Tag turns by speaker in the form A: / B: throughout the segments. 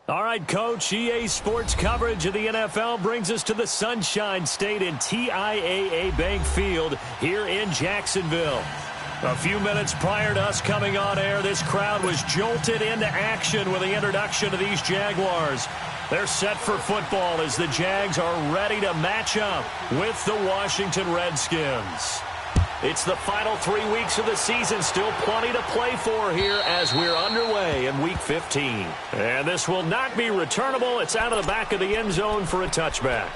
A: All right, Coach, EA Sports coverage of the NFL brings us to the Sunshine State in TIAA Bank Field here in Jacksonville. A few minutes prior to us coming on air, this crowd was jolted into action with the introduction of these Jaguars. They're set for football as the Jags are ready to match up with the Washington Redskins. It's the final 3 weeks of the season, still plenty to play for here as we're underway in Week 15. And this will not be returnable. It's out of the back of the end zone for a touchback.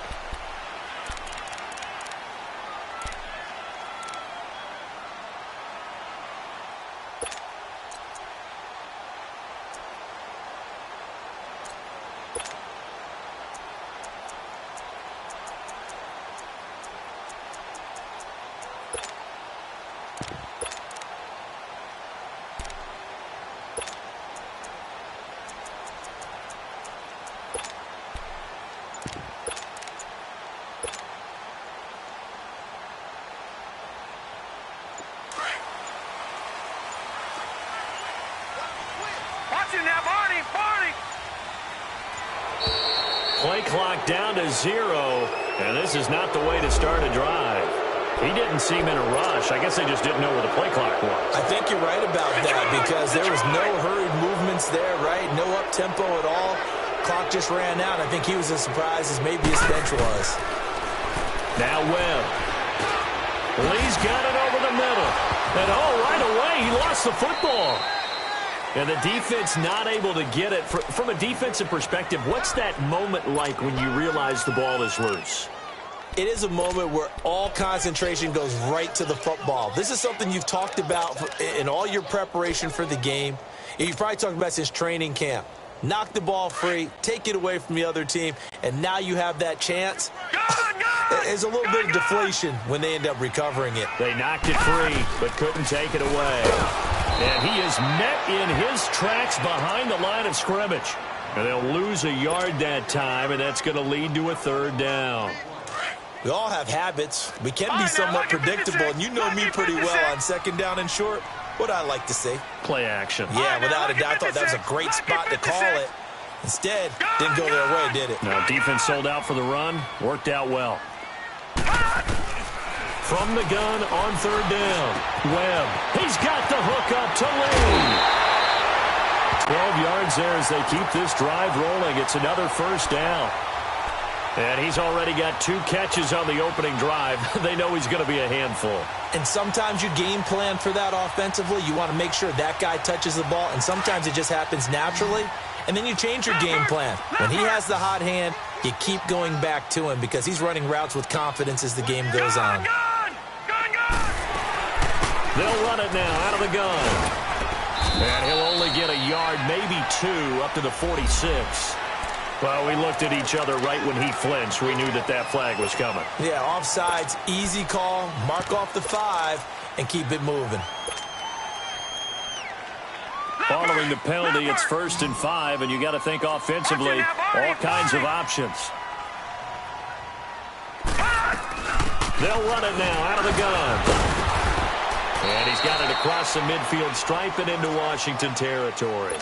A: Play clock down to 0, and this is not the way to start a drive. He didn't seem in a rush. I guess they just didn't know where the play clock was.
B: I think you're right about that because there was no hurried movements there, right? No up-tempo at all. Clock just ran out. I think he was as surprised as maybe his bench was.
A: Now Webb. Lee's got it over the middle. And, right away, he lost the football. And the defense not able to get it. From a defensive perspective, what's that moment like when you realize the ball is loose?
B: It is a moment where all concentration goes right to the football. This is something you've talked about in all your preparation for the game. You've probably talked about since training camp. Knock the ball free, take it away from the other team, and now you have that chance. There's a little bit of deflation when they end up recovering it.
A: They knocked it free, but couldn't take it away. And he is met in his tracks behind the line of scrimmage. And they'll lose a yard that time, and that's going to lead to a 3rd down.
B: We all have habits. We can be somewhat predictable, and you know me pretty well on 2nd down and short. What I like to say?
A: Play action.
B: Yeah, without a doubt. I thought that was a great spot to call it. Instead, didn't go their way, did it?
A: Now, defense sold out for the run. Worked out well. From the gun on 3rd down. Webb. He's got the hook up to Lee. 12 yards there as they keep this drive rolling. It's another 1st down. And he's already got 2 catches on the opening drive. They know he's going to be a handful.
B: And sometimes you game plan for that offensively. You want to make sure that guy touches the ball, and sometimes it just happens naturally. And then you change your game plan. When he has the hot hand, you keep going back to him because he's running routes with confidence as the game goes on.
A: They'll run it now out of the gun. And he'll only get a yard, maybe 2, up to the 46. Well, we looked at each other right when he flinched. We knew that that flag was coming.
B: Yeah, offsides, easy call, mark off the 5, and keep it moving.
A: Following the penalty, it's 1st and 5, and you got to think offensively, all kinds of options. They'll run it now out of the gun. And he's got it across the midfield stripe and into Washington territory.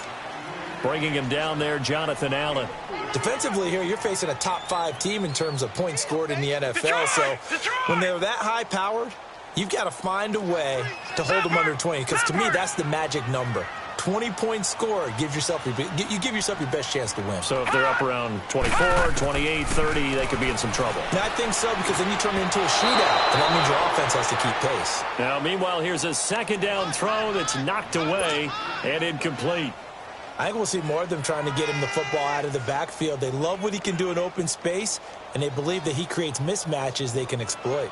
A: Bringing him down there, Jonathan Allen.
B: Defensively here, you're facing a top 5 team in terms of points scored in the NFL. So when they're that high-powered, you've got to find a way to hold them under 20. Because to me, that's the magic number. 20-point score, you give yourself your best chance to win.
A: So if they're up around 24, 28, 30, they could be in some trouble.
B: And I think so, because then you turn it into a shootout, and that means your offense has to keep pace.
A: Now, meanwhile, here's a 2nd down throw that's knocked away and incomplete.
B: I think we'll see more of them trying to get him the football out of the backfield. They love what he can do in open space, and they believe that he creates mismatches they can exploit.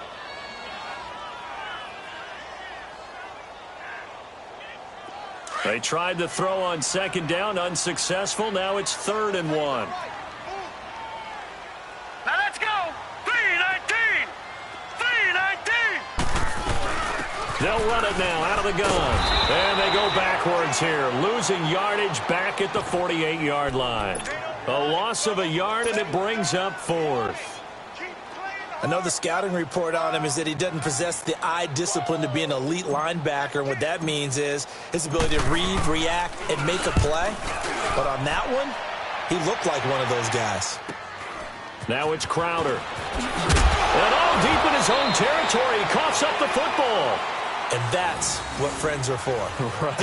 A: They tried the throw on 2nd down, unsuccessful. Now it's 3rd and 1.
C: Now let's go. 3-19. 3-19.
A: They'll run it now out of the gun. And they go backwards here, losing yardage back at the 48-yard line. A loss of a yard, and it brings up 4th.
B: I know the scouting report on him is that he doesn't possess the eye discipline to be an elite linebacker. And what that means is his ability to read, react, and make a play. But on that one, He looked like one of those guys.
A: Now it's Crowder. And all deep in his own territory, he coughs up the football.
B: And that's what friends are for.
A: Right.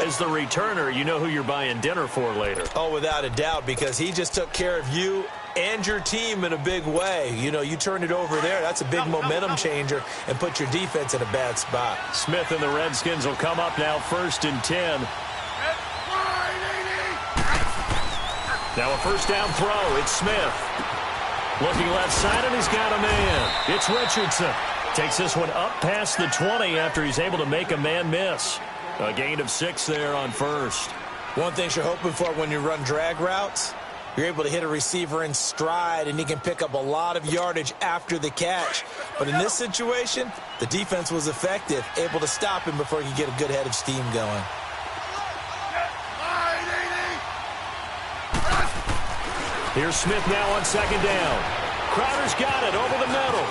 A: As the returner, you know who you're buying dinner for later.
B: Oh, without a doubt, because he just took care of you and your team in a big way. You know, you turned it over there. That's a big momentum changer and put your defense in a bad spot.
A: Smith and the Redskins will come up now 1st and 10. Now a first down throw. It's Smith. Looking left side, and he's got a man. It's Richardson. Takes this one up past the 20 after he's able to make a man miss. A gain of 6 there on first.
B: One thing you're hoping for when you run drag routes, you're able to hit a receiver in stride, and he can pick up a lot of yardage after the catch. But in this situation, the defense was effective, able to stop him before he could get a good head of steam going.
A: Here's Smith now on 2nd down. Crowder's got it over the middle.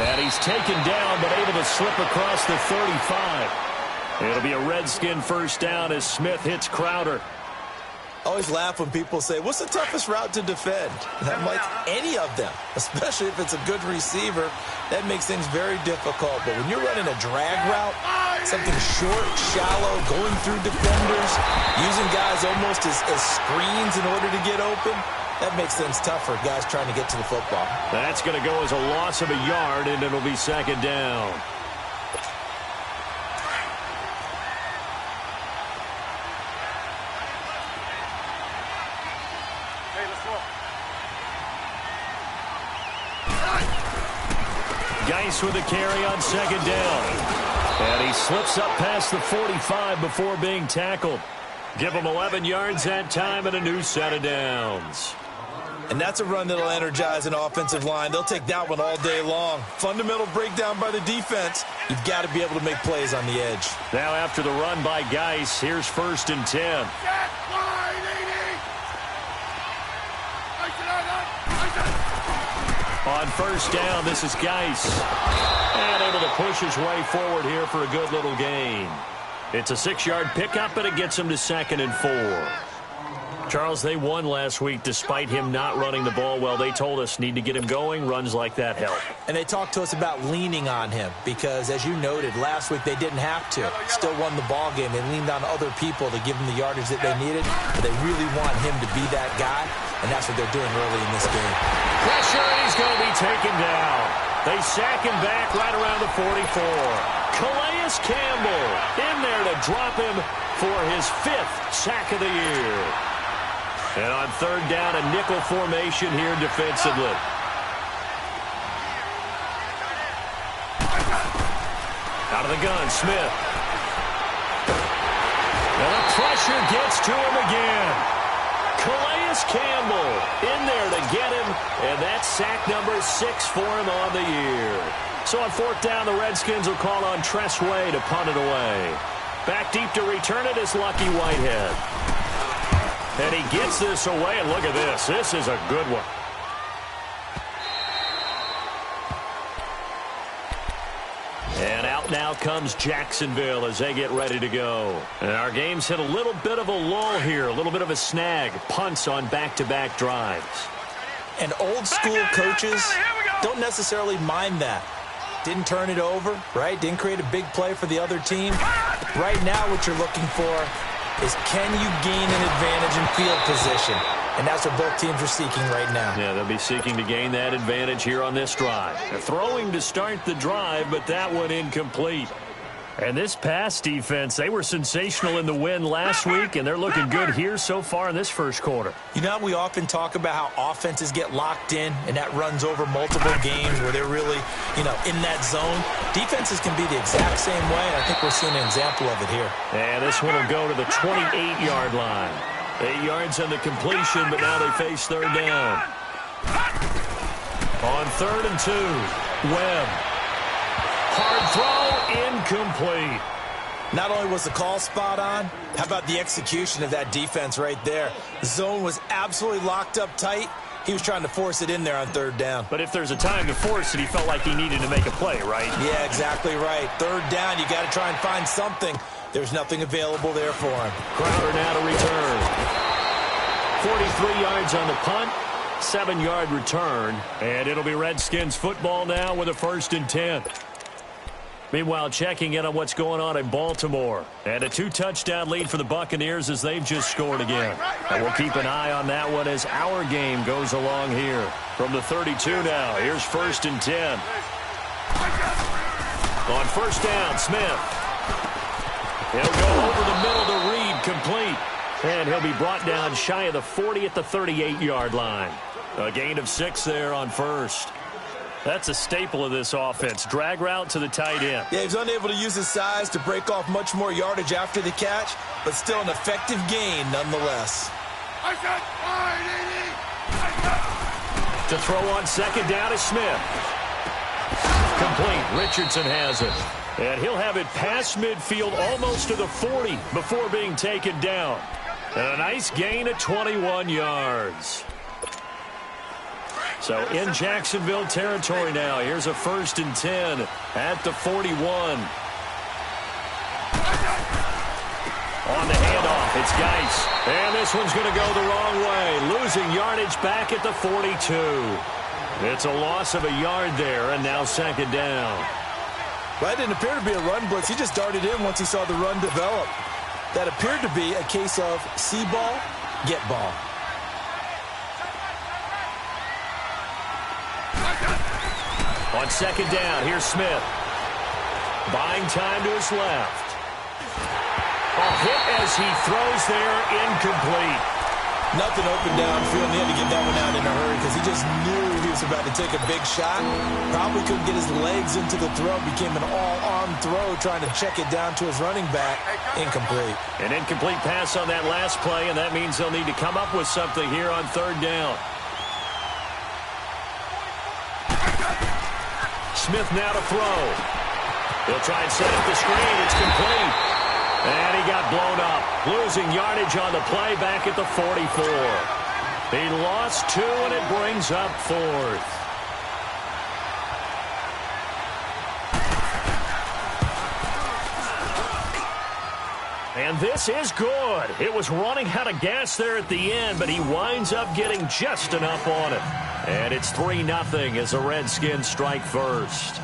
A: And he's taken down, but able to slip across the 35. It'll be a Redskin first down as Smith hits Crowder.
B: Always laugh when people say, what's the toughest route to defend? And I'm like, any of them, especially if it's a good receiver. That makes things very difficult. But when you're running a drag route, something short, shallow, going through defenders, using guys almost as screens in order to get open, that makes things tough for guys trying to get to the football.
A: That's going to go as a loss of a yard, and it'll be 2nd down. Geis with a carry on 2nd down. And he slips up past the 45 before being tackled. Give him 11 yards that time and a new set of downs.
B: And that's a run that'll energize an offensive line. They'll take that one all day long. Fundamental breakdown by the defense. You've got to be able to make plays on the edge.
A: Now after the run by Geis, here's 1st and 10. On 1st down, this is Geis. And able to push his way forward here for a good little gain. It's a 6-yard pickup, and it gets him to 2nd and 4. Charles, they won last week despite him not running the ball well. They told us need to get him going. Runs like that help.
B: And they talked to us about leaning on him because, as you noted, last week they didn't have to. Still won the ball game. They leaned on other people to give them the yardage that they needed. But they really want him to be that guy, and that's what they're doing early in this game.
A: Pressure, and he's going to be taken down. They sack him back right around the 44. Calais Campbell in there to drop him for his 5th sack of the year. And on 3rd down, a nickel formation here defensively. Out of the gun, Smith. And the pressure gets to him again. Calais Campbell in there to get him, and that's sack number 6 for him on the year. So on 4th down, the Redskins will call on Tress Way to punt it away. Back deep to return it is Lucky Whitehead. And he gets this away, and look at this. This is a good one. And out now comes Jacksonville as they get ready to go. And our game's hit a little bit of a lull here, a little bit of a snag. Punts on back-to-back drives.
B: And old school coaches don't necessarily mind that. Didn't turn it over, right? Didn't create a big play for the other team. Right now what you're looking for is can you gain an advantage in field position? And that's what both teams are seeking right now.
A: Yeah, they'll be seeking to gain that advantage here on this drive. They're throwing to start the drive, but that one incomplete. And this pass defense, they were sensational in the win last week, and they're looking good here so far in this first quarter.
B: You know, we often talk about how offenses get locked in, and that runs over multiple games where they're really, in that zone. Defenses can be the exact same way, and I think we're seeing an example of it here.
A: And this one will go to the 28-yard line. 8 yards on the completion, but now they face 3rd down. On 3rd and 2, Webb. Hard throw, incomplete.
B: Not only was the call spot on, how about the execution of that defense right there? The zone was absolutely locked up tight. He was trying to force it in there on 3rd down.
A: But if there's a time to force it, he felt like he needed to make a play, right?
B: Yeah, exactly right. 3rd down, you got to try and find something. There's nothing available there for him.
A: Crowder now to return. 43 yards on the punt, 7-yard return, and it'll be Redskins football now with a 1st and 10. Meanwhile, checking in on what's going on in Baltimore. And a 2-touchdown lead for the Buccaneers as they've just scored again. And we'll keep an eye on that one as our game goes along here. From the 32 now, here's 1st and 10. On 1st down, Smith. He'll go over the middle to Reed, complete. And he'll be brought down shy of the 40 at the 38-yard line. A gain of 6 there on 1st. That's a staple of this offense. Drag route to the tight end.
B: Yeah, he's unable to use his size to break off much more yardage after the catch, but still an effective gain nonetheless.
A: To throw on 2nd down is Smith. Complete. Richardson has it. And he'll have it past midfield almost to the 40 before being taken down. And a nice gain of 21 yards. So in Jacksonville territory now. Here's a 1st and 10 at the 41. On the handoff, it's Geis. And this one's going to go the wrong way. Losing yardage back at the 42. It's a loss of a yard there, and now 2nd down.
B: Well, it didn't appear to be a run blitz. He just darted in once he saw the run develop. That appeared to be a case of see ball, get ball.
A: On 2nd down, here's Smith. Buying time to his left. A hit as he throws there, incomplete.
B: Nothing open downfield, and he had to get that one out in a hurry because he just knew he was about to take a big shot. Probably couldn't get his legs into the throw. Became an all-arm throw trying to check it down to his running back. Incomplete.
A: An incomplete pass on that last play, and that means they'll need to come up with something here on 3rd down. Smith now to throw. He'll try and set up the screen. It's complete. And he got blown up. Losing yardage on the play back at the 44. He lost 2, and it brings up 4th. And this is good. It was running out of gas there at the end, but he winds up getting just enough on it. And it's 3-0 as the Redskins strike first.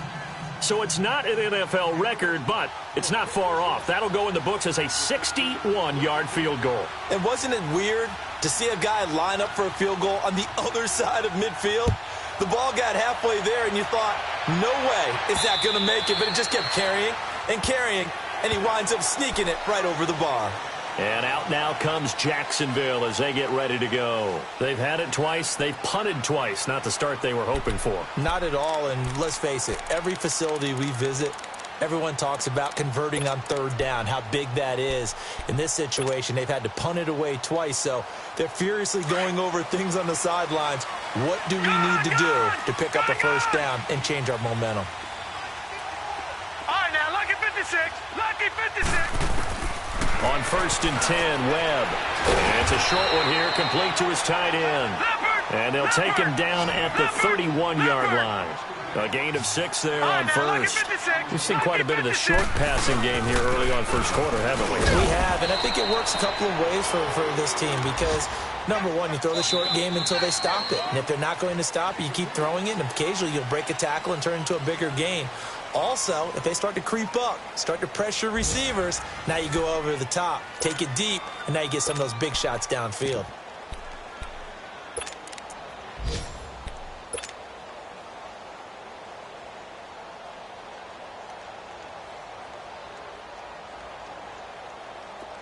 A: So it's not an NFL record, but it's not far off. That'll go in the books as a 61-yard field goal.
B: And wasn't it weird to see a guy line up for a field goal on the other side of midfield? The ball got halfway there, and you thought, no way is that going to make it, but it just kept carrying and carrying, and he winds up sneaking it right over the bar.
A: And out now comes Jacksonville as they get ready to go. They've had it twice. They've punted twice. Not the start they were hoping for.
B: Not at all, and let's face it, every facility we visit, everyone talks about converting on 3rd down, how big that is. In this situation, they've had to punt it away twice, so they're furiously going over things on the sidelines. What do we need to do to pick up a 1st down and change our momentum?
C: All right, now, lucky 56. Lucky 56.
A: On 1st and 10, Webb. And it's a short one here, complete to his tight end. And they'll take him down at the 31-yard line. A gain of 6 there on 1st. We've seen quite a bit of the short passing game here early on 1st quarter, haven't we?
B: We have, and I think it works a couple of ways for this team because, number one, you throw the short game until they stop it. And if they're not going to stop it, you keep throwing it, and occasionally you'll break a tackle and turn into a bigger gain. Also, if they start to creep up, start to pressure receivers, now you go over the top, take it deep, and now you get some of those big shots downfield.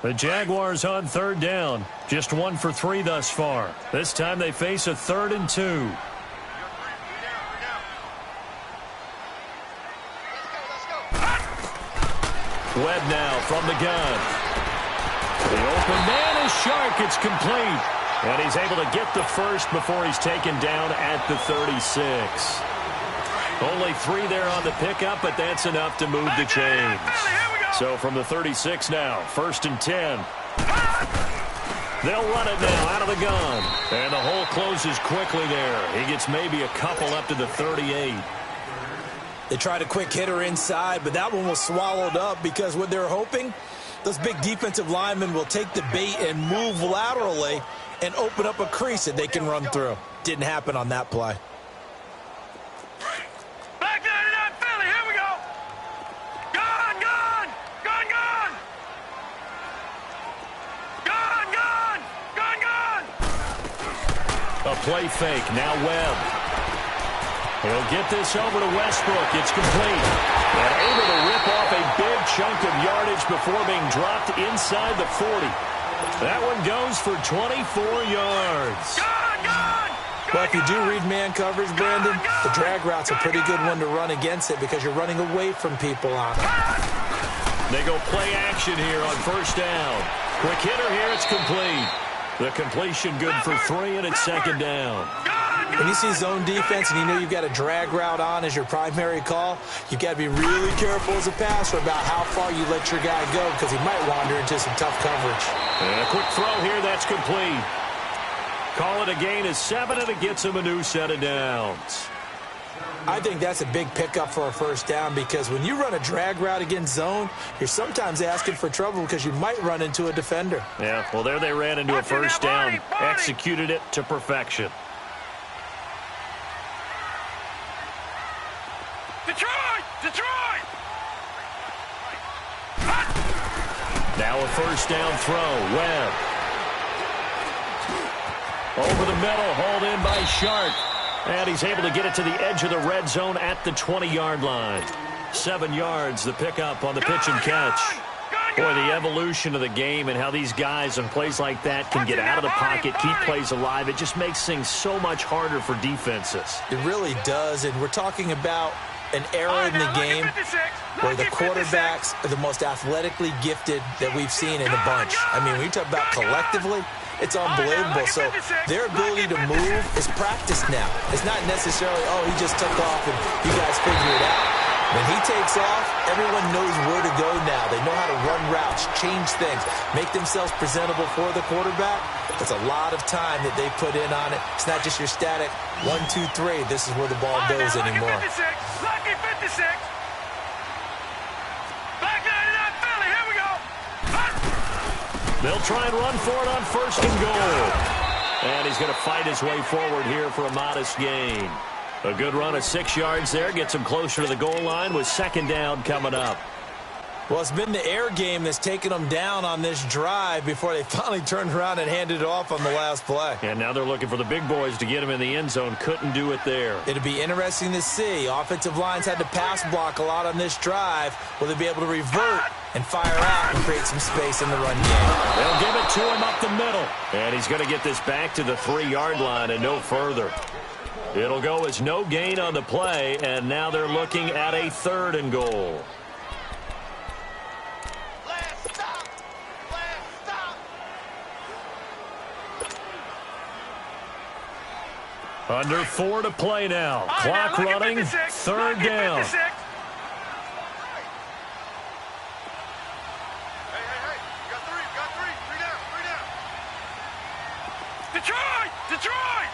A: The Jaguars on 3rd down. Just 1 for 3 thus far. This time they face a 3rd and 2. Webb now from the gun. The open man is Shark. It's complete. And he's able to get the first before he's taken down at the 36. Only 3 there on the pickup, but that's enough to move the chains. So from the 36 now, 1st and 10. They'll run it now out of the gun. And the hole closes quickly there. He gets maybe a couple up to the 38.
B: They tried a quick hitter inside, but that one was swallowed up because what they're hoping, those big defensive linemen will take the bait and move laterally and open up a crease that they can run through. Didn't happen on that play.
C: Back 99 Philly, here we go. Gone, gone, gone, gone. Gone, gone, gone, gone.
A: A play fake, now Webb. He'll get this over to Westbrook. It's complete. And able to rip off a big chunk of yardage before being dropped inside the 40. That one goes for 24 yards.
B: Well, if you do read man coverage, Brandon, the drag route's a pretty good one to run against it because you're running away from people on it.
A: They go play action here on first down. Quick hitter here, it's complete. The completion good for 3, and it's second down.
B: When you see zone defense and you know you've got a drag route on as your primary call, you've got to be really careful as a passer about how far you let your guy go because he might wander into some tough coverage.
A: And a quick throw here, that's complete. Call it a gain of 7, and it gets him a new set of downs.
B: I think that's a big pickup for a first down because when you run a drag route against zone, you're sometimes asking for trouble because you might run into a defender.
A: Yeah, well, there they ran into a first down. Executed it to perfection.
C: Detroit! Detroit!
A: Now a first down throw. Webb. Over the middle, hauled in by Shark. And he's able to get it to the edge of the red zone at the 20-yard line. 7 yards, the pickup on the pitch and catch. Boy, the evolution of the game and how these guys on plays like that can get out of the pocket, keep plays alive, it just makes things so much harder for defenses.
B: It really does, and we're talking about an era in the game where the quarterbacks are the most athletically gifted that we've seen in a bunch. I mean, when you talk about collectively, it's unbelievable. So their ability to move is practiced now. It's not necessarily, oh, he just took off and you guys figure it out. When he takes off, everyone knows where to go now. They know how to run routes, change things, make themselves presentable for the quarterback. That's a lot of time that they put in on it. It's not just your static 1, 2, 3. This is where the ball goes anymore.
C: Lucky 56. Back 99 Philly, here we go.
A: They'll try and run for it on first and goal. And he's going to fight his way forward here for a modest gain. A good run of 6 yards there. Gets him closer to the goal line with second down coming up.
B: Well, it's been the air game that's taken them down on this drive before they finally turned around and handed it off on the last play.
A: And now they're looking for the big boys to get him in the end zone. Couldn't do it there.
B: It'll be interesting to see. Offensive lines had to pass block a lot on this drive. Will they be able to revert and fire out and create some space in the run game?
A: They'll give it to him up the middle. And he's going to get this back to the 3-yard line and no further. It'll go as no gain on the play, and now they're looking at a 3rd and goal. Under 4 to play now. Clock running, 3rd down.
C: Detroit! Detroit!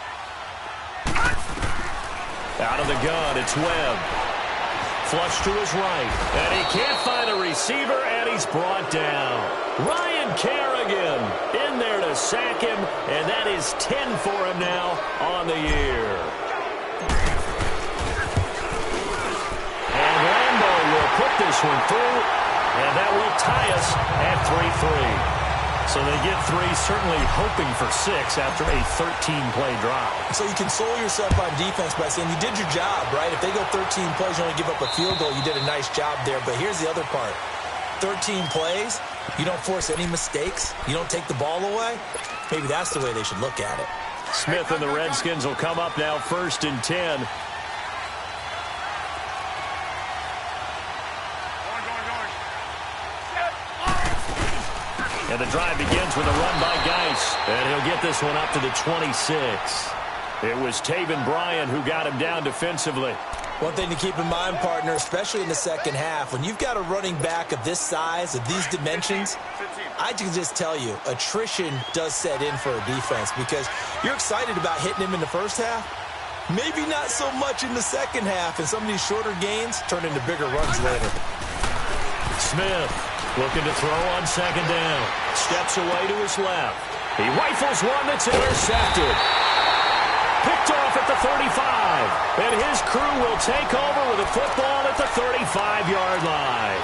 A: Out of the gun, it's Webb. Flush to his right. And he can't find a receiver, and he's brought down. Ryan Kerrigan in there to sack him, and that is 10 for him now on the year. And Lambo will put this one through, and that will tie us at 3-3. So they get 3, certainly hoping for 6 after a 13-play drive.
B: So you console yourself on defense by saying you did your job, right? If they go 13 plays, you only give up a field goal, you did a nice job there. But here's the other part. 13 plays, you don't force any mistakes, you don't take the ball away. Maybe that's the way they should look at it.
A: Smith and the Redskins will come up now 1st and 10. And the drive begins with a run by Geis. And he'll get this one up to the 26. It was Taven Bryan who got him down defensively.
B: One thing to keep in mind, partner, especially in the second half, when you've got a running back of this size, of these dimensions, I can just tell you, attrition does set in for a defense because you're excited about hitting him in the first half. Maybe not so much in the second half, and some of these shorter gains turn into bigger runs later.
A: Smith looking to throw on second down. Steps away to his left. He rifles one that's intercepted. Picked off at the 35. And his crew will take over with a football at the 35-yard line.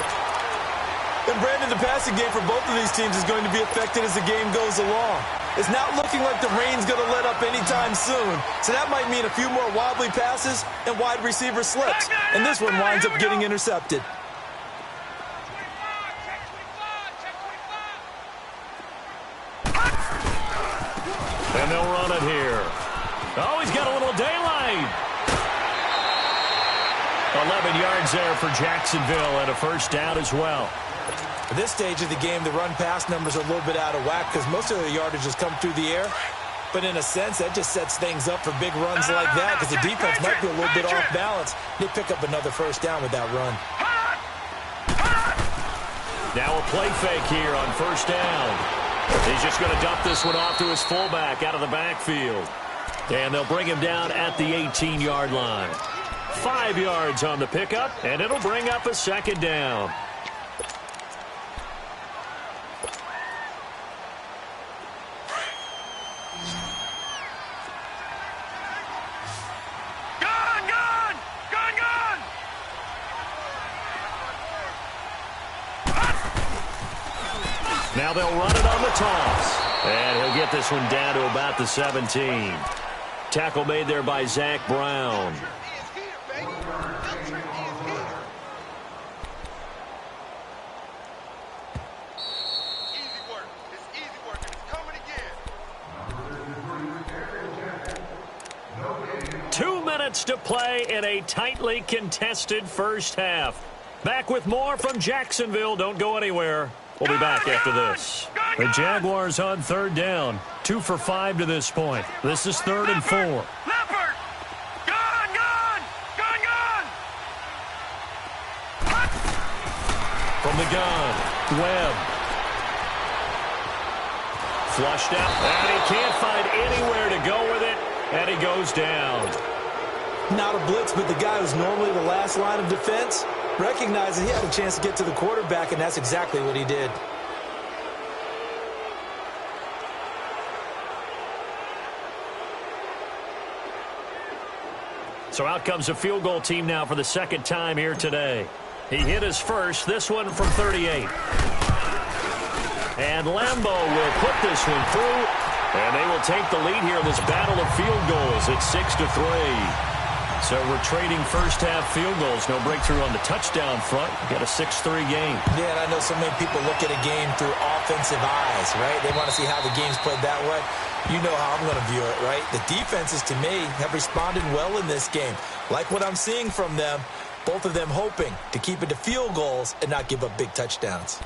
B: And Brandon, the passing game for both of these teams is going to be affected as the game goes along. It's not looking like the rain's going to let up anytime soon. So that might mean a few more wobbly passes and wide receiver slips. And this one winds up getting intercepted.
A: And they'll run it here. Oh, he's got a little daylight. 11 yards there for Jacksonville and a first down as well.
B: At this stage of the game, the run-pass numbers are a little bit out of whack because most of the yardage has come through the air. But in a sense, that just sets things up for big runs like that because the defense might be a little bit off balance. They pick up another first down with that run.
A: Now a play fake here on first down. He's just going to dump this one off to his fullback out of the backfield. And they'll bring him down at the 18-yard line. 5 yards on the pickup, and it'll bring up a second down. Now they'll run it on the toss. And he'll get this one down to about the 17. Tackle made there by Zach Brown.
C: Easy work. It's easy work, and it's coming again.
A: 2 minutes to play in a tightly contested first half. Back with more from Jacksonville. Don't go anywhere. We'll be back after this. The Jaguars on third down. 2 for 5 to this point. This is 3rd and 4.
C: Leopard! Gone! Gone! Gone! Gone!
A: From the gun, Webb. Flushed out, and he can't find anywhere to go with it, and he goes down.
B: Not a blitz, but the guy who's normally the last line of defense recognized that he had a chance to get to the quarterback, and that's exactly what he did.
A: So out comes a field goal team now for the second time here today. He hit his first, this one from 38. And Lambeau will put this one through, and they will take the lead here in this battle of field goals at 6-3. So we're trading first-half field goals. No breakthrough on the touchdown front. We got a 6-3 game.
B: Yeah, and I know so many people look at a game through offensive eyes, right? They want to see how the game's played that way. You know how I'm going to view it, right? The defenses, to me, have responded well in this game. Like what I'm seeing from them, both of them hoping to keep it to field goals and not give up big touchdowns.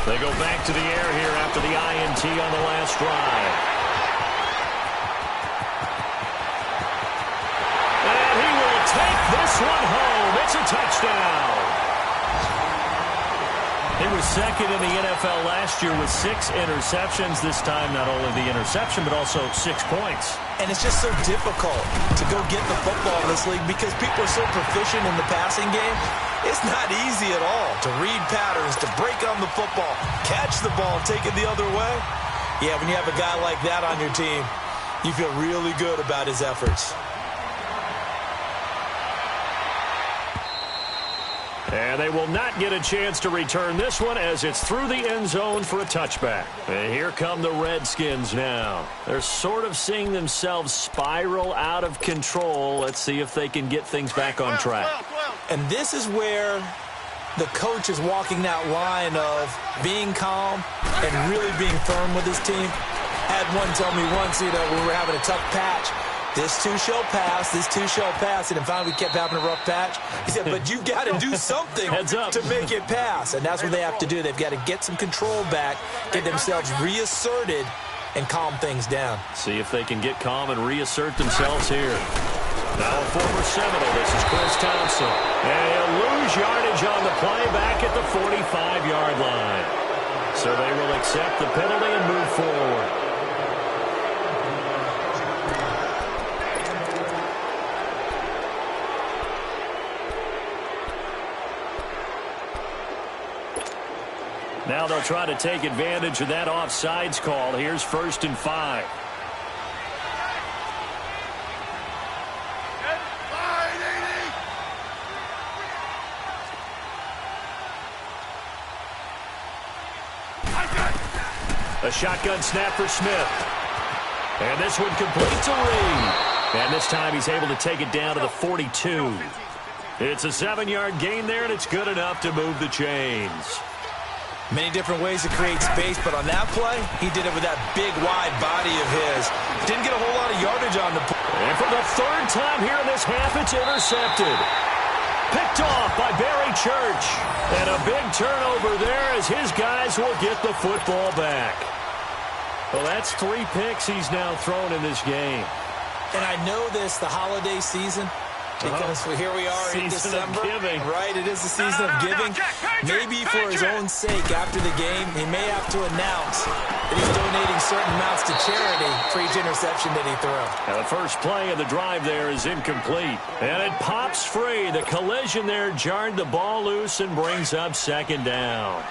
A: They go back to the air here after the INT on the last drive. And he will take this one home. It's a touchdown. He was second in the NFL last year with 6 interceptions. This time, not only the interception, but also 6 points.
B: And it's just so difficult to go get the football in this league because people are so proficient in the passing game. It's not easy at all to read patterns, to break on the football, catch the ball, and take it the other way. Yeah, when you have a guy like that on your team, you feel really good about his efforts.
A: And they will not get a chance to return this one as it's through the end zone for a touchback. And here come the Redskins now. They're sort of seeing themselves spiral out of control. Let's see if they can get things back on track.
B: And this is where the coach is walking that line of being calm and really being firm with his team. Had one tell me once, when we were having a tough patch, this too shall pass, this too shall pass. And finally we kept having a rough patch. He said, but you've got to do something to make it pass. And that's what they have to do. They've got to get some control back, get themselves reasserted, and calm things down.
A: See if they can get calm and reassert themselves here. Now a former Seminole, this is Chris Thompson. And he'll lose yardage on the play back at the 45-yard line. So they will accept the penalty and move forward. Now they'll try to take advantage of that offsides call. Here's 1st and 5. A shotgun snap for Smith. And this one complete to Reed. And this time he's able to take it down to the 42. It's a 7-yard gain there, and it's good enough to move the chains.
B: Many different ways to create space, but on that play, he did it with that big, wide body of his. Didn't get a whole lot of yardage on the play.
A: And for the 3rd time here in this half, it's intercepted. Picked off by Barry Church. And a big turnover there as his guys will get the football back. Well, that's 3 picks he's now thrown in this game.
B: And I know this, the holiday season, because here we are in December. Right, it is the season of giving. Maybe for his own sake, after the game, he may have to announce that he's donating certain amounts to charity for each interception that he threw.
A: Now the first play of the drive there is incomplete. And it pops free. The collision there jarred the ball loose and brings up 2nd down.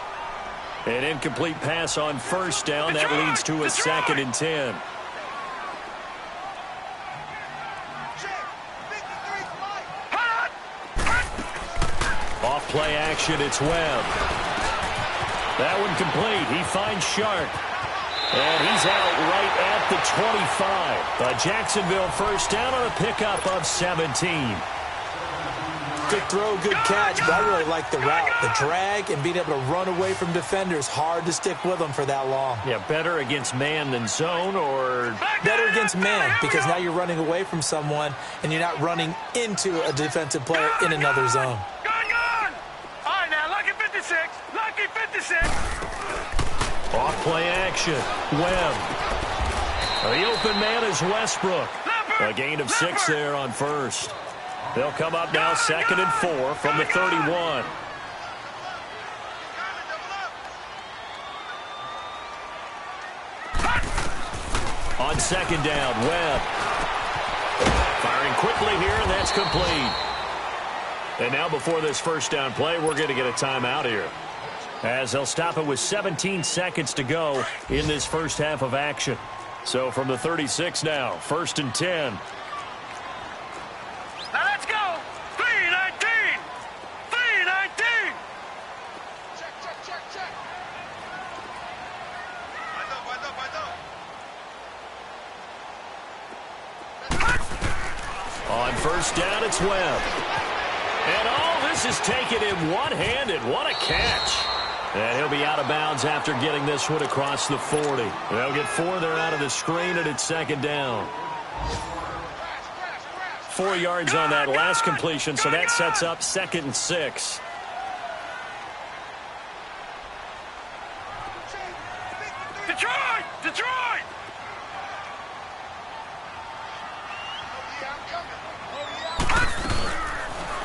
A: An incomplete pass on 1st down. That leads to a 2nd and 10. Off play action, it's Webb. That one complete. He finds Sharp. And he's out right at the 25. A Jacksonville 1st down on a pickup of 17.
B: Good throw, good catch, but I really like the route. The drag and being able to run away from defenders. Hard to stick with them for that long.
A: Yeah, better against man than zone, or
B: better against man, because now you're running away from someone and you're not running into a defensive player in another zone.
C: All right, now, lucky 56. Lucky 56.
A: Off play action. Webb. The open man is Westbrook. A gain of 6 there on 1st. They'll come up now 2nd and 4 from the 31. On 2nd down, Webb. Firing quickly here, and that's complete. And now before this 1st down play, we're going to get a timeout here, as they'll stop it with 17 seconds to go in this first half of action. So from the 36 now, 1st and 10.
C: Now let's go. 3-19. 3-19. Check.
A: On 1st down, it's Webb. And all this is taken in one-handed. What a catch. And he'll be out of bounds after getting this one across the 40. They'll get 4 there out of the screen, and it's 2nd down. 4 yards on that last completion, so that sets up 2nd and 6.
C: Detroit!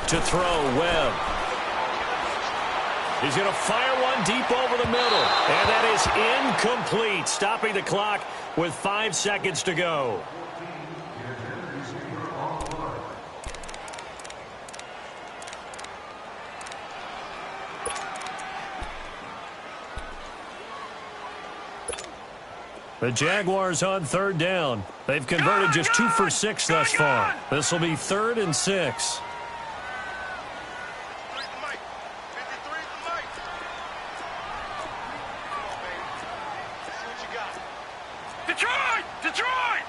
A: To throw, Webb. He's going to fire one deep over the middle. And that is incomplete, stopping the clock with 5 seconds to go. The Jaguars on 3rd down. They've converted just 2 for 6 thus far. This will be 3rd and 6.
C: Detroit!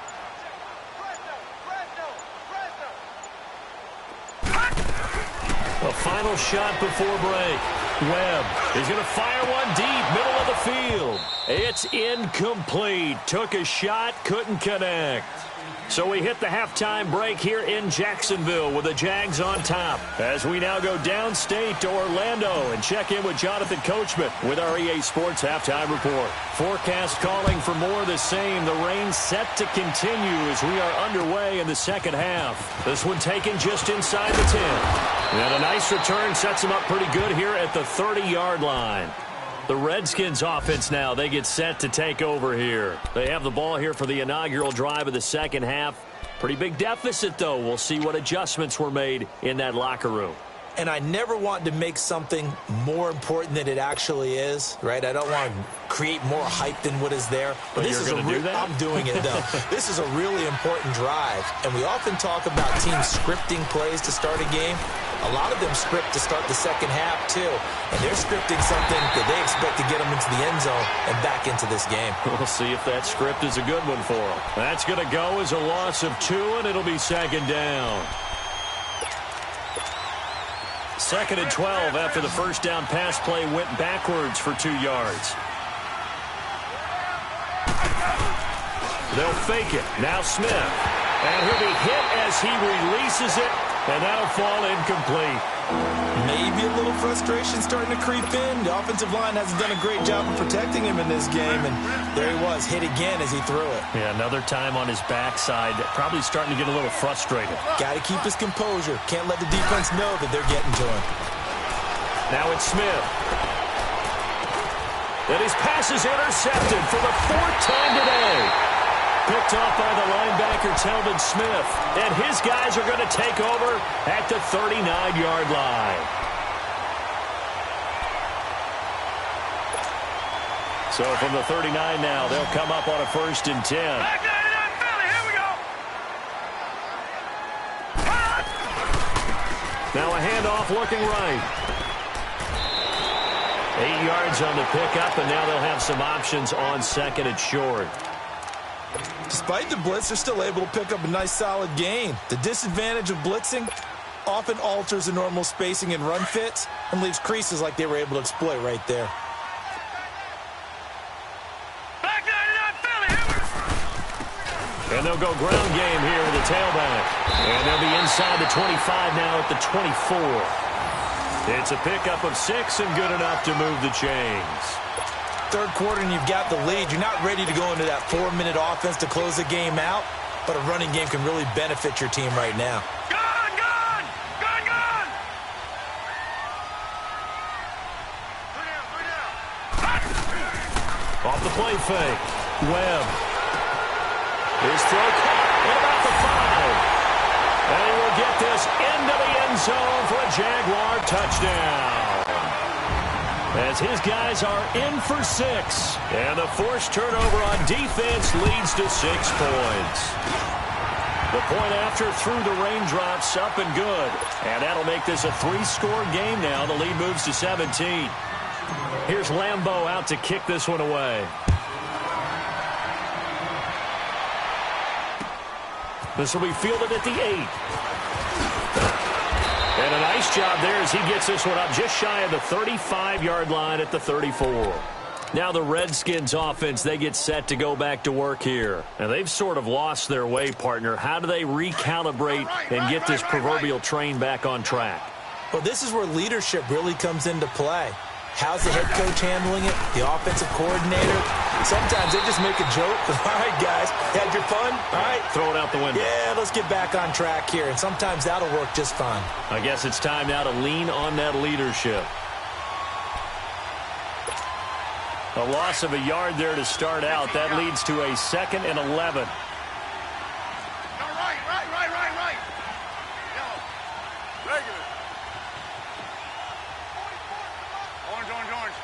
A: The final shot before break. Webb is going to fire one deep, middle of the field. It's incomplete. Took a shot, couldn't connect. So we hit the halftime break here in Jacksonville with the Jags on top, as we now go downstate to Orlando and check in with Jonathan Coachman with our EA Sports Halftime Report. Forecast calling for more of the same. The rain set to continue as we are underway in the second half. This one taken just inside the 10. And a nice return sets them up pretty good here at the 30-yard line. The Redskins offense now, they get set to take over here. They have the ball here for the inaugural drive of the second half. Pretty big deficit, though. We'll see what adjustments were made in that locker room.
B: and I never want to make something more important than it actually is, right? I don't want to create more hype than what is there.
A: But this is
B: I'm doing it, though. This is a really important drive, and we often talk about teams scripting plays to start a game. A lot of them script to start the second half, too, and they're scripting something that they expect to get them into the end zone and back into this game.
A: We'll see if that script is a good one for them. That's going to go as a loss of 2, and it'll be second down. 2nd and 12 after the first down pass play went backwards for 2 yards. They'll fake it. Now Smith. And he'll be hit as he releases it, and that'll fall incomplete.
B: Maybe a little frustration starting to creep in. The offensive line hasn't done a great job of protecting him in this game, and there he was, hit again as he threw it.
A: Yeah, another time on his backside, probably starting to get a little frustrated.
B: Got to keep his composure. Can't let the defense know that they're getting to him.
A: Now it's Smith. And his pass is intercepted for the 4th time today. Picked off by the linebacker, Telvin Smith. And his guys are going to take over at the 39-yard line. So from the 39 now, they'll come up on a 1st and 10.
C: Back 99 Philly, here we go.
A: Now a handoff looking right. 8 yards on the pickup, and now they'll have some options on 2nd and short.
B: Despite the blitz, they're still able to pick up a nice, solid gain. The disadvantage of blitzing often alters the normal spacing and run fits and leaves creases like they were able to exploit right there.
C: Back 99 Philly, here we go.
A: And they'll go ground game here with the tailback. And they'll be inside the 25 now at the 24. It's a pickup of 6 and good enough to move the chains.
B: 3rd quarter and you've got the lead. You're not ready to go into that 4-minute offense to close the game out, but a running game can really benefit your team right now.
C: Gone, gone, gone, gone. 3 down.
A: Off the play fake. Webb. His throw caught at about the 5. And he will get this into the end zone for a Jaguar touchdown. As his guys are in for 6. And a forced turnover on defense leads to 6 points. The point after through the raindrops, up and good. And that'll make this a 3-score game now. The lead moves to 17. Here's Lambeau out to kick this one away. This will be fielded at the 8. And a nice job there as he gets this one up just shy of the 35-yard line at the 34. Now the Redskins offense, they get set to go back to work here. And they've sort of lost their way, partner. How do they recalibrate and get this proverbial train back on track?
B: Well, this is where leadership really comes into play. How's the head coach handling it? The offensive coordinator? Sometimes they just make a joke. All right, guys, had your fun? All right.
A: Throw it out the window.
B: Yeah, let's get back on track here. And sometimes that'll work just fine.
A: I guess it's time now to lean on that leadership. A loss of a yard there to start out. That leads to a 2nd and 11.
C: No, right. Yellow. Regular. Orange.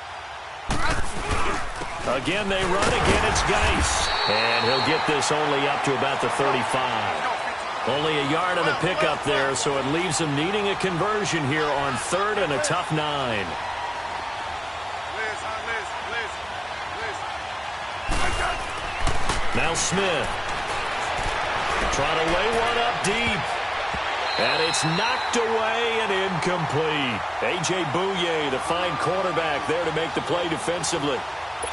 A: Again, they run. Again, it's Geis. And he'll get this only up to about the 35. Only a yard on the pickup there, so it leaves him needing a conversion here on 3rd and a tough 9. Now Smith. Trying to lay one up deep. And it's knocked away and incomplete. A.J. Bouye, the fine quarterback, there to make the play defensively.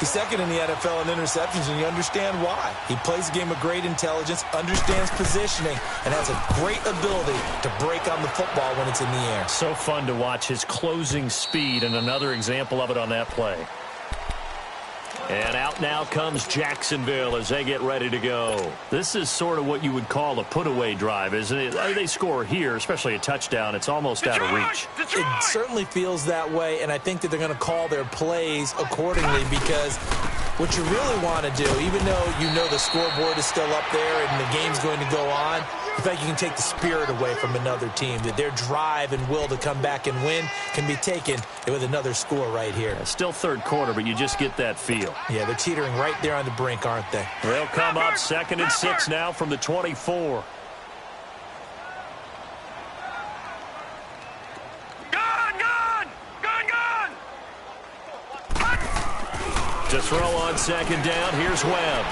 B: He's 2nd in the NFL in interceptions, and you understand why. He plays a game of great intelligence, understands positioning, and has a great ability to break on the football when it's in the air.
A: So fun to watch his closing speed, and another example of it on that play. And out now comes Jacksonville as they get ready to go. This is sort of what you would call a put-away drive, isn't it? They score here, especially a touchdown. It's almost out of reach.
B: It certainly feels that way, and I think that they're going to call their plays accordingly because what you really want to do, even though you know the scoreboard is still up there and the game's going to go on, In fact, you can take the spirit away from another team, that their drive and will to come back and win can be taken with another score right here.
A: Still third quarter, but you just get that feel.
B: Yeah, they're teetering right there on the brink, aren't they?
A: They'll come up 2nd and 6 now from the 24. To throw on 2nd down, here's Webb.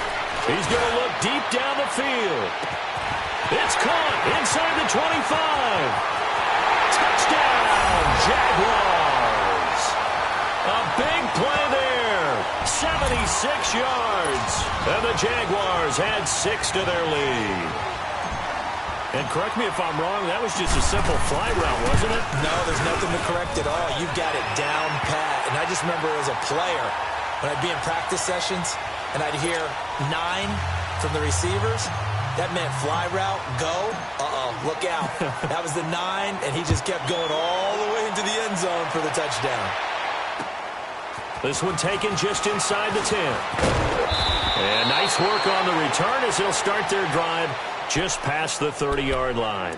A: He's going to look deep down the field. It's caught inside the 25. Touchdown, Jaguars. A big play there. 76 yards. And the Jaguars add 6 to their lead. And correct me if I'm wrong, that was just a simple fly route, wasn't it?
B: No, there's nothing to correct at all. You've got it down pat. And I just remember as a player, when I'd be in practice sessions and I'd hear 9 from the receivers, that meant fly route, go, look out. That was the 9, and he just kept going all the way into the end zone for the touchdown.
A: This one taken just inside the 10. And nice work on the return as they'll start their drive just past the 30-yard line.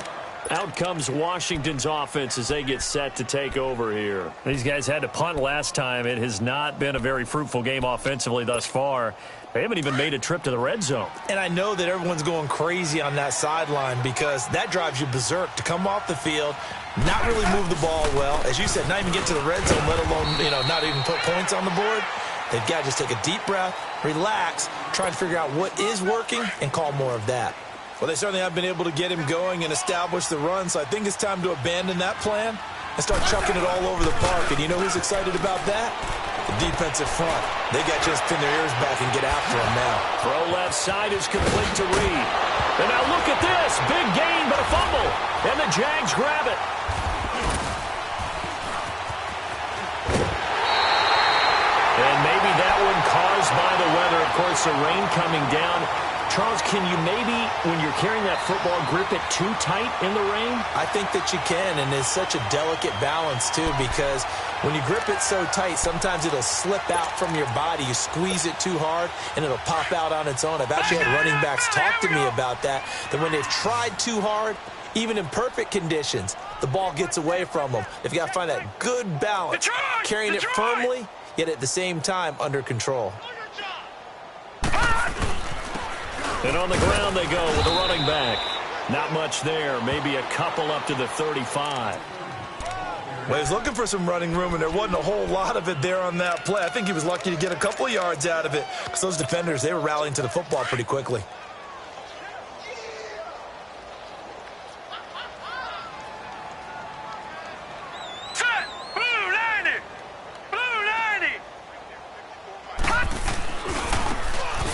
A: Out comes Washington's offense as they get set to take over here. These guys had to punt last time. It has not been a very fruitful game offensively thus far. They haven't even made a trip to the red zone.
B: And I know that everyone's going crazy on that sideline because that drives you berserk to come off the field, not really move the ball well. As you said, not even get to the red zone, let alone, not even put points on the board. They've got to just take a deep breath, relax, try to figure out what is working, and call more of that. Well, they certainly have been able to get him going and establish the run, so I think it's time to abandon that plan and start chucking it all over the park. And you know who's excited about that? The defensive front. They got just pin their ears back and get after him now.
A: Throw left side is complete to Reed. And now look at this. Big gain, but a fumble. And the Jags grab it. And maybe that one caused by the weather. Of course, the rain coming down. Charles, can you maybe, when you're carrying that football, grip it too tight in the rain?
B: I think that you can, and it's such a delicate balance, too, because when you grip it so tight, sometimes it'll slip out from your body. You squeeze it too hard, and it'll pop out on its own. I've actually had running backs talk to me about that when they've tried too hard, even in perfect conditions, the ball gets away from them. They've got to find that good balance, carrying it firmly, yet at the same time under control.
A: And on the ground they go with the running back. Not much there. Maybe a couple up to the 35.
B: Well, he's looking for some running room, and there wasn't a whole lot of it there on that play. I think he was lucky to get a couple of yards out of it because those defenders, they were rallying to the football pretty quickly.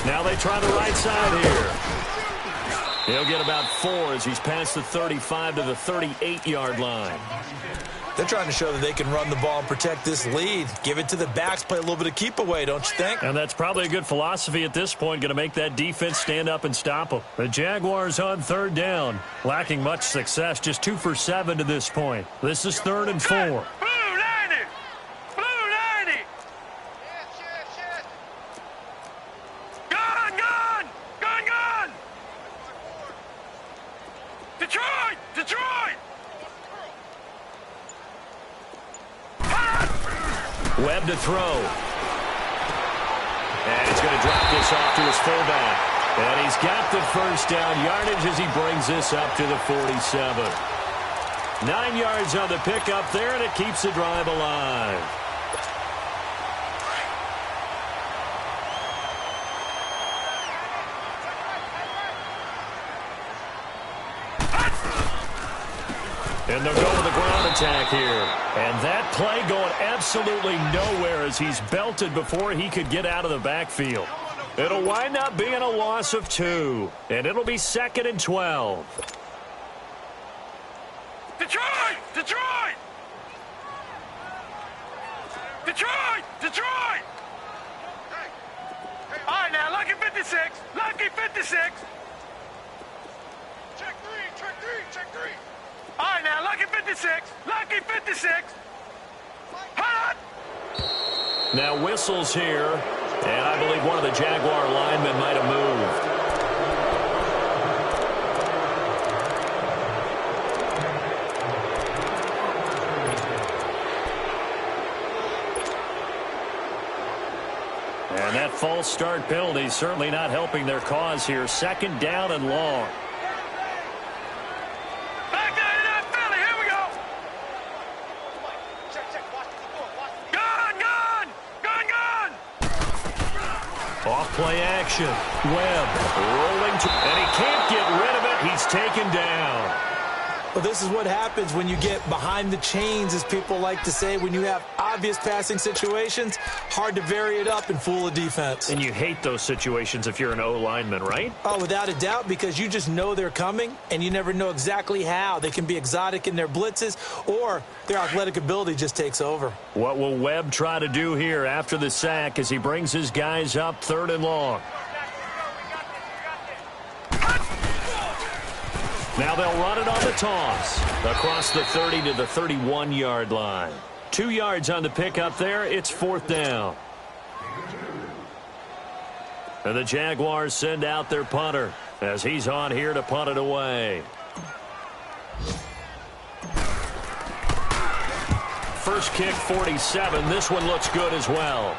A: Now they try the right side here. He'll get about 4 as he's past the 35 to the 38-yard line.
B: They're trying to show that they can run the ball and protect this lead. Give it to the backs, play a little bit of keep away, don't you think?
A: And that's probably a good philosophy at this point, going to make that defense stand up and stop them. The Jaguars on 3rd down, lacking much success, just 2 for 7 to this point. This is 3rd and 4. Webb to throw. And he's going to drop this off to his fullback. And he's got the first down yardage as he brings this up to the 47. 9 yards on the pickup there, and it keeps the drive alive. And they'll go with the ground attack here. And that play going absolutely nowhere as he's belted before he could get out of the backfield. It'll wind up being a loss of 2. And it'll be 2nd and 12.
C: Detroit! Detroit! Detroit! Detroit! All right, now, lucky 56. Lucky 56. Check 3, check 3, check 3. All right, now, lucky 56. Lucky 56. Hot!
A: Now whistles here, and I believe one of the Jaguar linemen might have moved. And that false start penalty certainly not helping their cause here. Second down and long.
C: Back there to that Philly. Here we go. Gun, gun, gun, gun.
A: Off play action. Webb rolling to, and he can't get rid of it. He's taken down.
B: Well, this is what happens when you get behind the chains, as people like to say. When you have obvious passing situations, hard to vary it up and fool a defense.
A: And you hate those situations if you're an O-lineman, right?
B: Oh, without a doubt, because you just know they're coming, and you never know exactly how. They can be exotic in their blitzes, or their athletic ability just takes over.
A: What will Webb try to do here after the sack as he brings his guys up 3rd and long? Now they'll run it on the toss. Across the 30 to the 31-yard line. 2 yards on the pickup there. It's 4th down. And the Jaguars send out their punter as he's on here to punt it away. First kick, 47. This one looks good as well.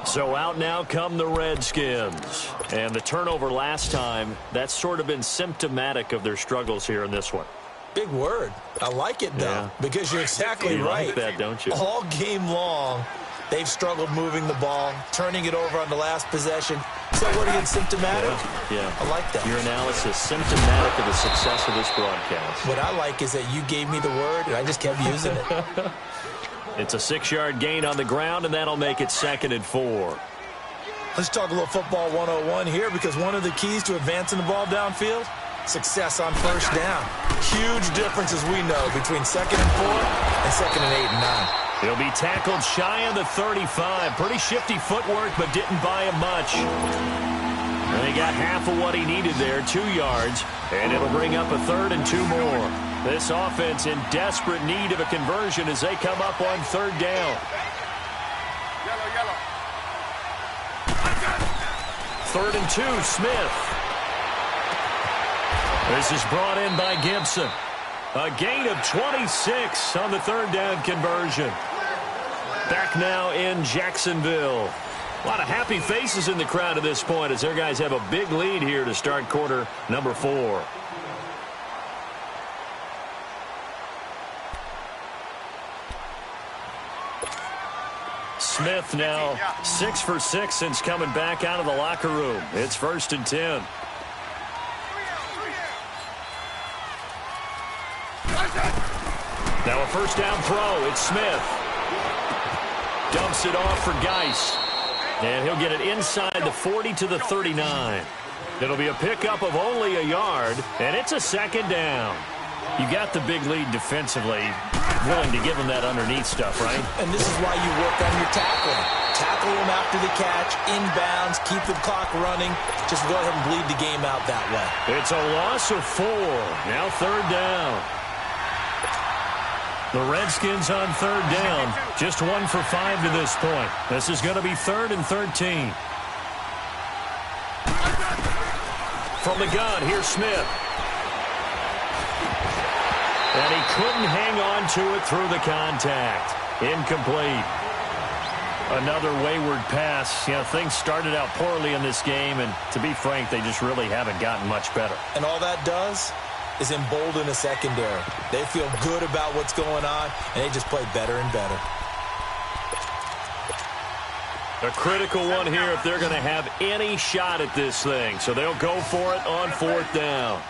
A: So out now come the Redskins. And the turnover last time, that's sort of been symptomatic of their struggles here in this one.
B: Big word. I like it, though, because you're exactly right.
A: You like that, don't you?
B: All game long, they've struggled moving the ball, turning it over on the last possession. So what again, symptomatic?
A: Yeah.
B: I like that.
A: Your analysis, symptomatic of the success of this broadcast.
B: What I like is that you gave me the word, and I just kept using it.
A: It's a 6-yard gain on the ground, and that'll make it 2nd and 4.
B: Let's talk a little football 101 here, because one of the keys to advancing the ball downfield, success on first down. Huge difference, as we know, between 2nd and 4 and 2nd and 8 and 9.
A: He'll be tackled shy of the 35. Pretty shifty footwork, but didn't buy him much. And he got half of what he needed there, 2 yards, and it'll bring up a 3rd and 2 more. This offense in desperate need of a conversion as they come up on 3rd down.
C: Yellow.
A: 3rd and 2, Smith. This is brought in by Gibson. A gain of 26 on the 3rd down conversion. Back now in Jacksonville. A lot of happy faces in the crowd at this point as their guys have a big lead here to start quarter number 4. Smith now 6 for 6 since coming back out of the locker room. It's 1st and 10. Now a first down throw. It's Smith. Dumps it off for Geis. And he'll get it inside the 40 to the 39. It'll be a pickup of only a yard, and it's a 2nd down. You got the big lead defensively, willing to give them that underneath stuff, right?
B: And this is why you work on your tackling. Tackle them after the catch, inbounds, keep the clock running. Just go ahead and bleed the game out that way.
A: It's a loss of 4. Now 3rd down. The Redskins on 3rd down. Just 1 for 5 to this point. This is going to be 3rd and 13. From the gun, here's Smith. And he couldn't hang on to it through the contact. Incomplete. Another wayward pass. You know, things started out poorly in this game, and to be frank, they just really haven't gotten much better.
B: And all that does is embolden a secondary. They feel good about what's going on, and they just play better and better.
A: A critical one here if they're going to have any shot at this thing. So they'll go for it on 4th down.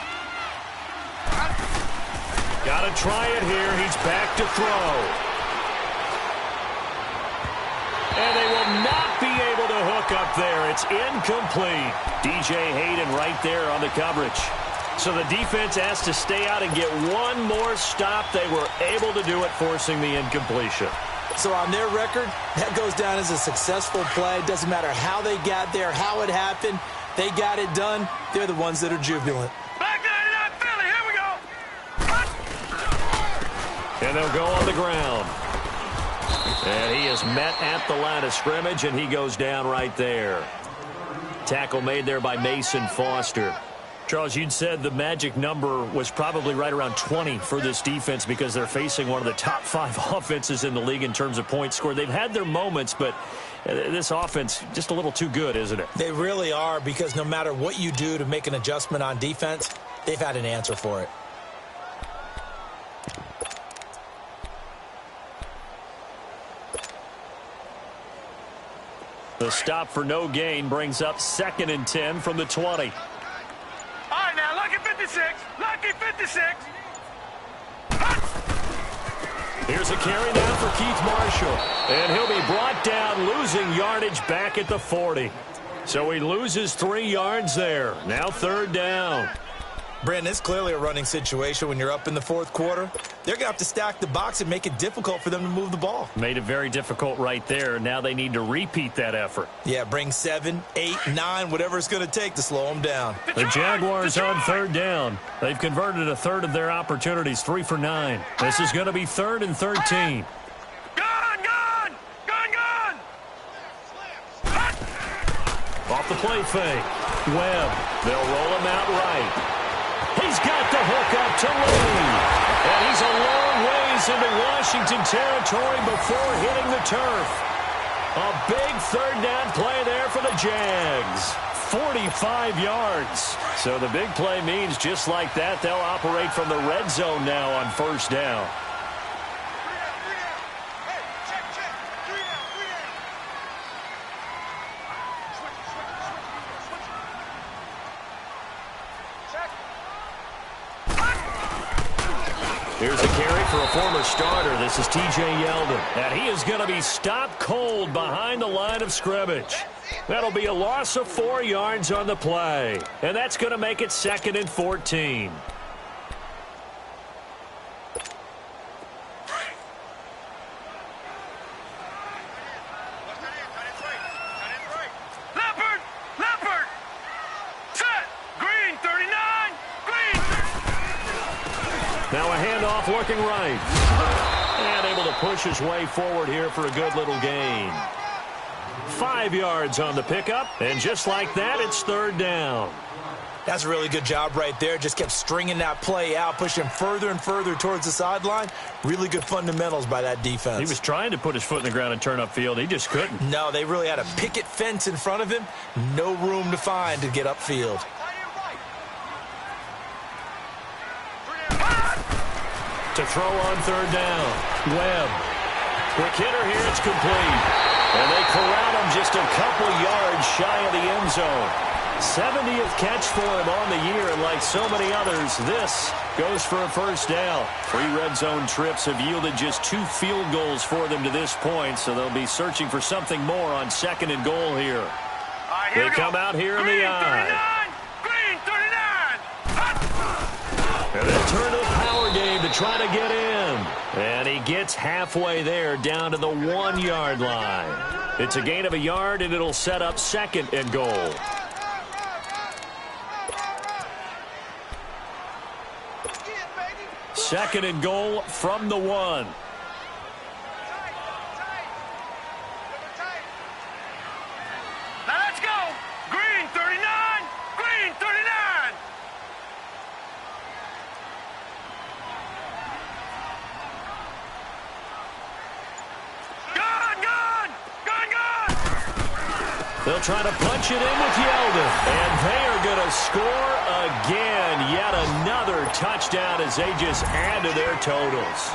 A: Got to try it here. He's back to throw. And they will not be able to hook up there. It's incomplete. DJ Hayden right there on the coverage. So the defense has to stay out and get one more stop. They were able to do it, forcing the incompletion.
B: So on their record, that goes down as a successful play. Doesn't matter how they got there, how it happened. They got it done. They're the ones that are jubilant.
C: Back there to that Philly. Here we go.
A: And they'll go on the ground. And he is met at the line of scrimmage, and he goes down right there. Tackle made there by Mason Foster. Charles, you'd said the magic number was probably right around 20 for this defense because they're facing one of the top 5 offenses in the league in terms of points scored. They've had their moments, but this offense just a little too good, isn't it?
B: They really are, because no matter what you do to make an adjustment on defense, they've had an answer for it.
A: The stop for no gain brings up 2nd and 10 from the 20.
C: All right, now, lucky 56. Lucky 56.
A: Here's a carry now for Keith Marshall. And he'll be brought down, losing yardage back at the 40. So he loses 3 yards there. Now 3rd down.
B: Brandon, it's clearly a running situation when you're up in the 4th quarter. They're going to have to stack the box and make it difficult for them to move the ball.
A: Made it very difficult right there. Now they need to repeat that effort.
B: Yeah, bring 7, 8, 9, whatever it's going to take to slow them down.
A: The Jaguars on 3rd down. They've converted a third of their opportunities, 3 for 9. This is going to be 3rd and 13. Off the play fake. Webb. They'll roll him out right. He's got the hook up to Lee. And he's a long ways into Washington territory before hitting the turf. A big 3rd down play there for the Jags. 45 yards. So the big play means just like that, they'll operate from the red zone now on 1st down. Here's a carry for a former starter. This is T.J. Yeldon. And he is going to be stopped cold behind the line of scrimmage. That'll be a loss of 4 yards on the play. And that's going to make it 2nd and 14. Now a handoff looking right. And able to push his way forward here for a good little gain. 5 yards on the pickup. And just like that, it's 3rd down.
B: That's a really good job right there. Just kept stringing that play out, pushing further and further towards the sideline. Really good fundamentals by that defense.
A: He was trying to put his foot in the ground and turn upfield. He just couldn't.
B: No, they really had a picket fence in front of him. No room to find to get upfield.
A: To throw on 3rd down. Webb. Quick hitter here. It's complete. And they corral him just a couple yards shy of the end zone. 70th catch for him on the year, and like so many others, this goes for a 1st down. 3 red zone trips have yielded just 2 field goals for them to this point, so they'll be searching for something more on 2nd and goal here. They come out here in the eye.
C: Green 39.
A: And then turn to the power game to try to get in. And he gets halfway there down to the 1 yard line. It's a gain of a yard, and it'll set up 2nd and goal. Second and goal from the 1.
C: Now let's go. Green 39. Green 39. Gone.
A: They'll try to punch it in with Yeldon. And they are going to score again. Yet another touchdown as they just add to their totals.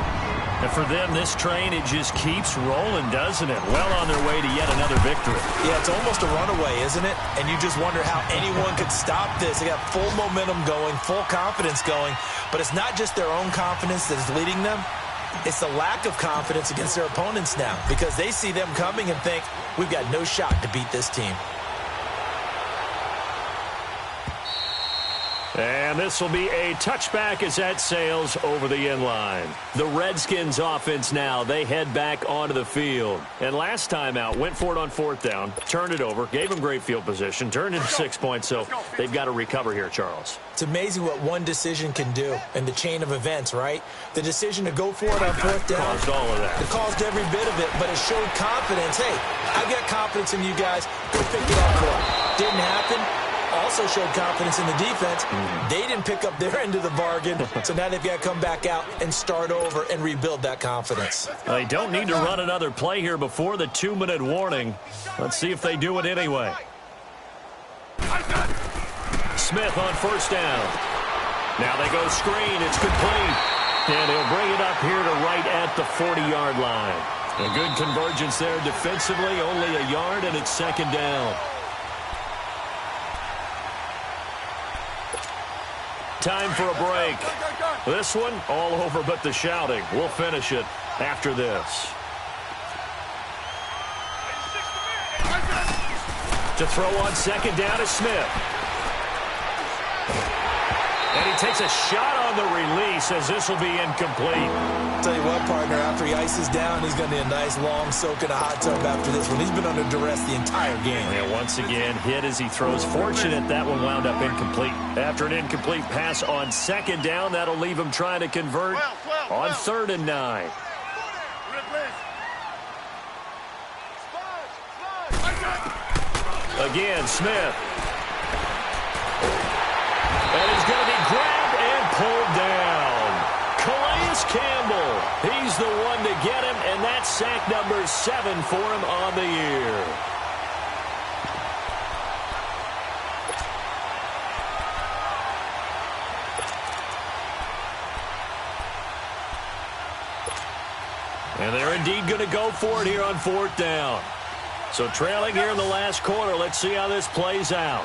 A: And for them, this train, it just keeps rolling, doesn't it? Well on their way to yet another victory.
B: Yeah, it's almost a runaway, isn't it? And you just wonder how anyone could stop this. They got full momentum going, full confidence going. But it's not just their own confidence that is leading them. It's the lack of confidence against their opponents now, because they see them coming and think, we've got no shot to beat this team.
A: And this will be a touchback as that sails over the end line. The Redskins offense now, they head back onto the field. And last time out, went for it on 4th down, turned it over, gave them great field position, turned into 6 points, so they've got to recover here, Charles.
B: It's amazing what one decision can do in the chain of events, right? The decision to go for it on 4th down.
A: Caused all of that.
B: It caused every bit of it, but it showed confidence. Hey, I've got confidence in you guys. Go pick it up for it. Didn't happen. also showed confidence in the defense. They didn't pick up their end of the bargain, so now they've got to come back out and start over and rebuild that confidence.
A: They don't need to run another play here before the 2-minute warning. Let's see if they do it anyway. Smith on first down. Now they go screen. It's complete. And he'll bring it up here to right at the 40-yard line. A good convergence there defensively, only a yard, and it's second down. Time for a break. This one, all over but the shouting. We'll finish it after this. To throw on second down is Smith. And he takes a shot on the release as this will be incomplete.
B: I'll tell you what, partner, after he ices down, he's going to need a nice long soak in a hot tub after this one. He's been under duress the entire game.
A: Yeah, once again, hit as he throws. Fortunate that one wound up incomplete. After an incomplete pass on second down, that'll leave him trying to convert on 3rd and 9. Again, Smith. And he's going to be grabbed and pulled down. Calais Campbell, he's the one to get him, and that's sack number 7 for him on the year. And they're indeed going to go for it here on 4th down. So trailing here in the last quarter, let's see how this plays out.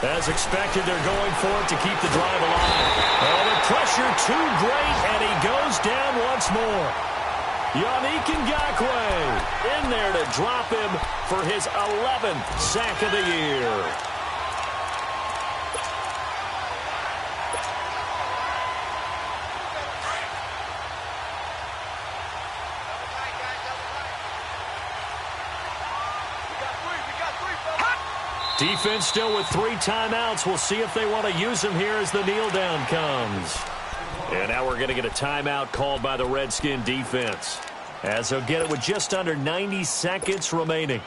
A: As expected, they're going for it to keep the drive alive. Oh, the pressure too great, and he goes down once more. Yannick Ngakoue in there to drop him for his 11th sack of the year. Defense still with 3 timeouts. We'll see if they want to use them here as the kneel down comes. And now we're going to get a timeout called by the Redskin defense, as they'll get it with just under 90 seconds remaining.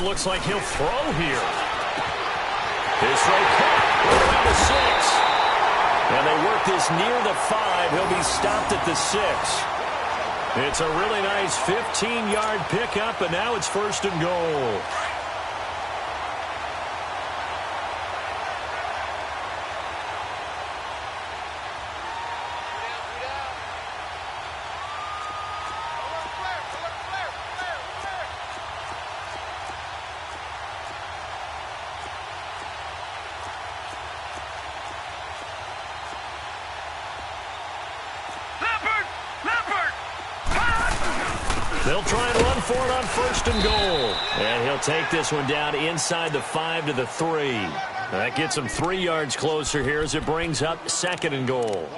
A: Looks like he'll throw here. His throw caught around the 6. And they work this near the 5. He'll be stopped at the 6. It's a really nice 15-yard pickup, and now it's 1st and goal. They'll try and run for it on 1st and goal. And he'll take this one down inside the 5 to the 3. That gets him 3 yards closer here as it brings up 2nd and goal.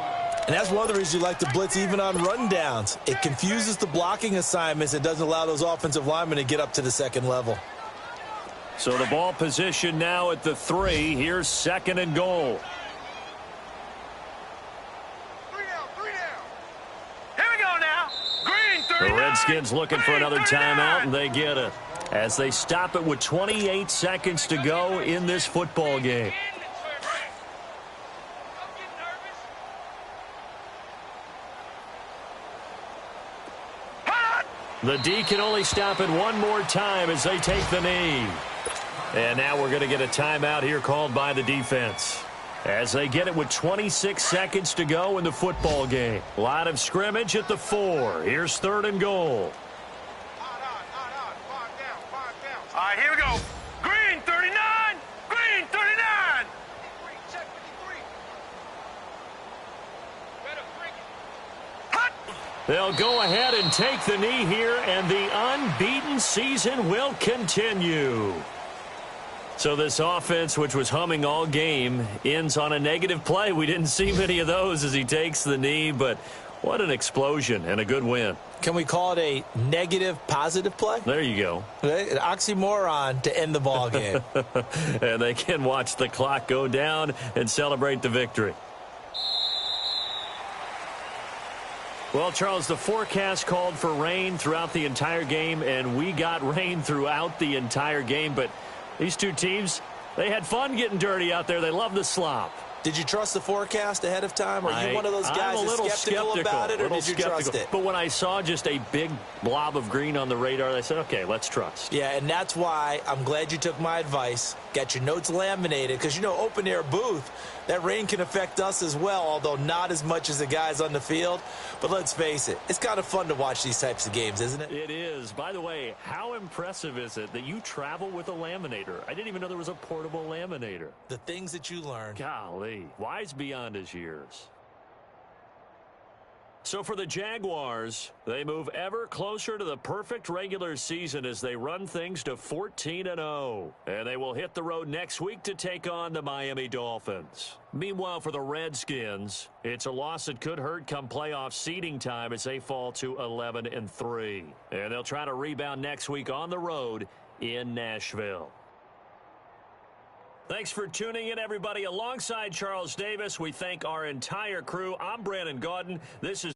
B: And that's one of the reasons you like to blitz even on rundowns. It confuses the blocking assignments. It doesn't allow those offensive linemen to get up to the 2nd level.
A: So the ball position now at the 3. Here's 2nd and goal. The Redskins looking for another timeout, and they get it as they stop it with 28 seconds to go in this football game. The D can only stop it one more time as they take the knee. And now we're going to get a timeout here called by the defense, as they get it with 26 seconds to go in the football game. Line of scrimmage at the 4. Here's 3rd and goal.
C: All right, here we go. Green 39. Green 39.
A: They'll go ahead and take the knee here, and the unbeaten season will continue. So this offense, which was humming all game, ends on a negative play. We didn't see many of those as he takes the knee, but what an explosion and a good win.
B: Can we call it a negative positive play?
A: There you go.
B: An oxymoron to end the ball game.
A: And they can watch the clock go down and celebrate the victory. Well, Charles, the forecast called for rain throughout the entire game, and we got rain throughout the entire game. But these two teams, they had fun getting dirty out there. They love the slop.
B: Did you trust the forecast ahead of time? Are you one of those guys that's skeptical about it, or did you trust it?
A: But when I saw just a big blob of green on the radar, I said, okay, let's trust.
B: Yeah, and that's why I'm glad you took my advice. Got your notes laminated, because, you know, open-air booth, that rain can affect us as well, although not as much as the guys on the field. But let's face it, it's kind of fun to watch these types of games, isn't it?
A: It is. By the way, how impressive is it that you travel with a laminator? I didn't even know there was a portable laminator.
B: The things that you learn.
A: Golly, wise beyond his years. So for the Jaguars, they move ever closer to the perfect regular season as they run things to 14-0. And they will hit the road next week to take on the Miami Dolphins. Meanwhile, for the Redskins, it's a loss that could hurt come playoff seeding time as they fall to 11-3. And they'll try to rebound next week on the road in Nashville. Thanks for tuning in, everybody. Alongside Charles Davis, we thank our entire crew. I'm Brandon Gaudin. This is